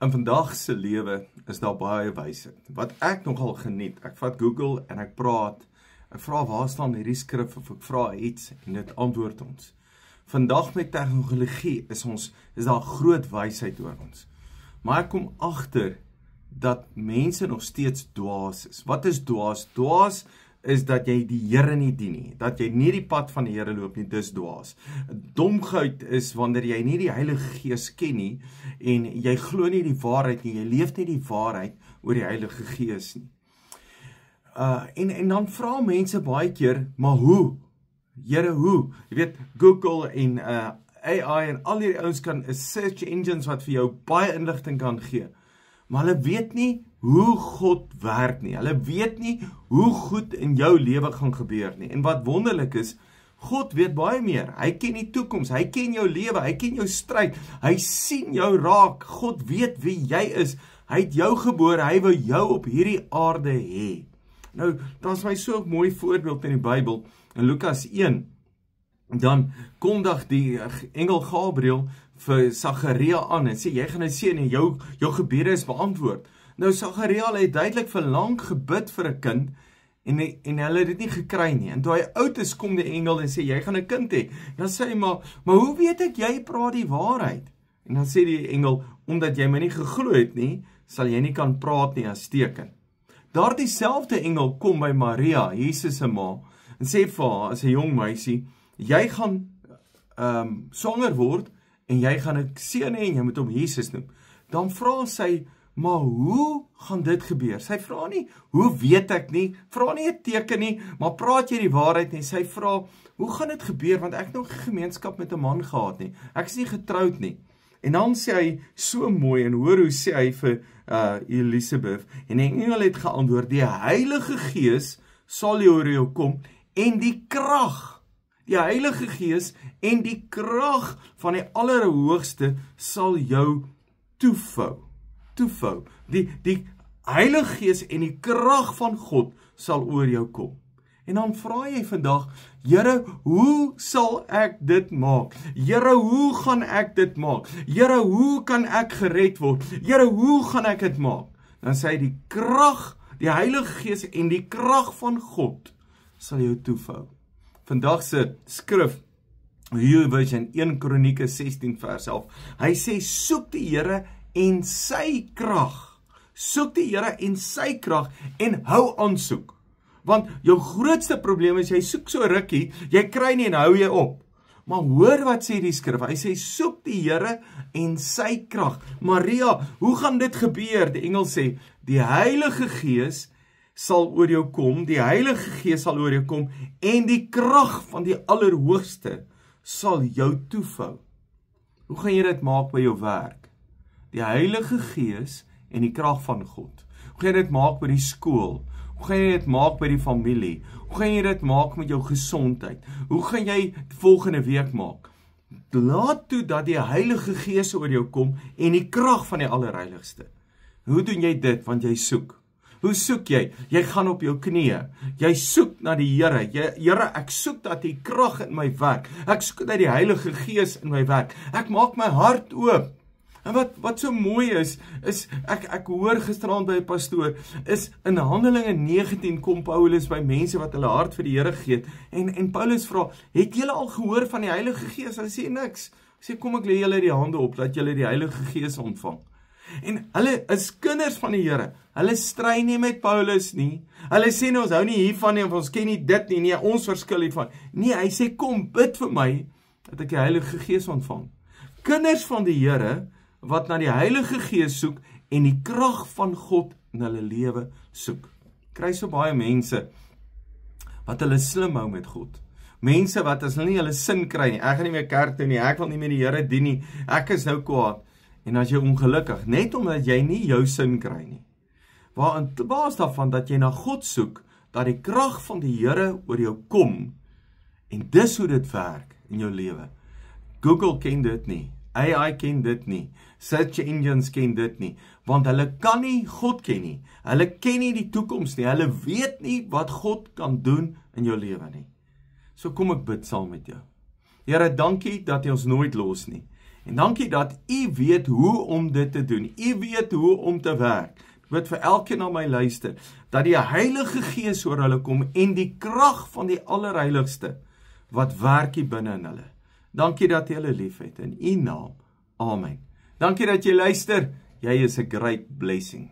In vandag se lewe is daar baie wysheid. Wat ek nogal geniet, ek vat Google en ek praat, ek vra waar staan hierdie skrif of ek vra iets en dit antwoord ons. Vandag met tegnologie is daar groot wysheid oor ons. Maar ek kom agter dat mense nog steeds dwaas is. Wat is dwaas? Dwaas is dat jy die Here nie dien nie, dat jy nie die pad van die Here loop nie, dis dwaas. Domheid is wanneer jy nie die Heilige Gees ken nie, en jy glo nie die waarheid nie, jy leef nie die waarheid oor die Heilige Gees nie. En dan vra mense baie keer, maar hoe? Here, hoe? Jy weet, Google en AI en al die ouens kan search engines wat vir jou baie inligting kan gee. Maar hulle weet nie hoe God werk nie. Hulle weet nie hoe goed in jou lewe gaan gebeur nie. En wat wonderlik is, God weet baie meer. Hy ken die toekoms, hy ken jou lewe, hy ken jou stryd. Hy sien jou raak. God weet wie jy is. Hy het jou gebore, hy wil jou op hierdie aarde hê. Nou, daar is my so 'n mooi voorbeeld in die Bybel, in Lukas 1. Dan kondig die engel Gabriel vir Sagaria aan en sê, jy gaan nou sien en jou gebede is beantwoord. Nou Sagaria het duidelik vir lank gebid vir 'n kind en hulle het dit nie gekry nie. En toe hy oud is, kom die engel en sê, jy gaan 'n kind hê. Dan sê hy, maar hoe weet ek jy praat die waarheid? En dan sê die engel, omdat jy my nie geglo het nie, sal jy nie kan praat nie as teken. Daardie selfde engel kom by Maria, Jesus se ma, en sê vir haar as 'n jong meisie, jy gaan swanger word en jy gaan 'n seun hê en jy moet hom Jesus noem. Dan vra sy, maar hoe gaan dit gebeur? Sy vra nie, hoe weet ek nie, vra nie 'n teken nie, maar praat jy die waarheid nie? Sy vra, hoe gaan dit gebeur? Want ek het nog 'n gemeenskap met 'n man gehad nie. Ek is nie getroud nie. En dan sê hy so mooi, en hoor hoe sê hy vir Elisabeth, en die engel het geantwoord, die Heilige Gees sal oor jou kom, en die krag, die Heilige Gees en die krag van die Allerhoogste sal jou toevou. Die Heilige Gees en die krag van God sal oor jou kom. En dan vra jy vandag, Here, hoe sal ek dit maak? Here, hoe gaan ek dit maak? Here, hoe kan ek gered word? Here, hoe gaan ek dit maak? Dan sê hy, die krag, die Heilige Gees en die krag van God sal jou toevou. Vandag se skrif, YouVersion 1 Kronieke 16 vers 11, hy sê, soek die Here en sy krag. Soek die Here en sy krag en hou aan soek. Want jou grootste probleem is, jy soek so rukkie, jy kry nie en hou jy op. Maar hoor wat sê die skrif, hy sê, soek die Here en sy krag. Maria, hoe gaan dit gebeur? Die engel sê, die Heilige Gees sal oor jou kom, die Heilige Gees sal oor jou kom, en die krag van die Allerhoogste sal jou toevou. Hoe gaan jy dit maak by jou werk? Die Heilige Gees en die krag van God. Hoe gaan jy dit maak by die skool? Hoe gaan jy dit maak by die familie? Hoe gaan jy dit maak met jou gesondheid? Hoe gaan jy volgende week maak? Laat toe dat die Heilige Gees oor jou kom en die krag van die Allerheiligste. Hoe doen jy dit? Want jy soek. Hoe soek jy? Jy gaan op jou knieë. Jy soek na die Here. Here, ek soek dat die krag in my werk. Ek soek dat die Heilige Gees in my werk. Ek maak my hart oop. En wat so mooi is ek hoor gisterand by 'n pastoor, is in Handelinge 19 kom Paulus by mense wat hulle hart vir die Here gee het, en Paulus vra, het julle al gehoor van die Heilige Gees? Hulle sê niks. Hy sê, kom ek lê julle die hande op, dat julle die Heilige Gees ontvang. En hulle is kinders van die Here. Hulle stry nie met Paulus nie. Hulle sê nie, ons hou nie hiervan nie, of ons ken nie dit nie, nee, ons verskil hiervan. Nee, hy sê, kom bid vir my, dat ek die Heilige Gees ontvang. Kinders van die Here, wat na die Heilige Gees soek, en die krag van God in hulle lewe soek. Kry so baie mense, wat hulle slim hou met God. Mense wat as hulle nie hulle sin kry nie, ek gaan nie meer kerk toe nie, ek wil nie meer die Here dien nie, ek is nou kwaad, en as jy ongelukkig, net omdat jy nie jou sin kry nie. Waar in plaas daarvan dat jy na God soek, dat die krag van die Here oor jou kom, en dis hoe dit werk in jou lewe. Google ken dit nie, AI ken dit nie, search engines ken dit nie, want hulle kan nie God ken nie, hulle ken nie die toekoms nie, hulle weet nie wat God kan doen in jou lewe nie. So kom ek bid saam met jou. Here, dankie dat U ons nooit los nie. En dankie dat u weet hoe om dit te doen. U weet hoe om te werk. Ek bid vir elkeen na my luister, dat die Heilige Gees oor hulle kom en die krag van die Allerheiligste wat werk hier binne in hulle. Dankie dat jy hulle lief het in u naam. Amen. Dankie dat jy luister. Jy is 'n great blessing.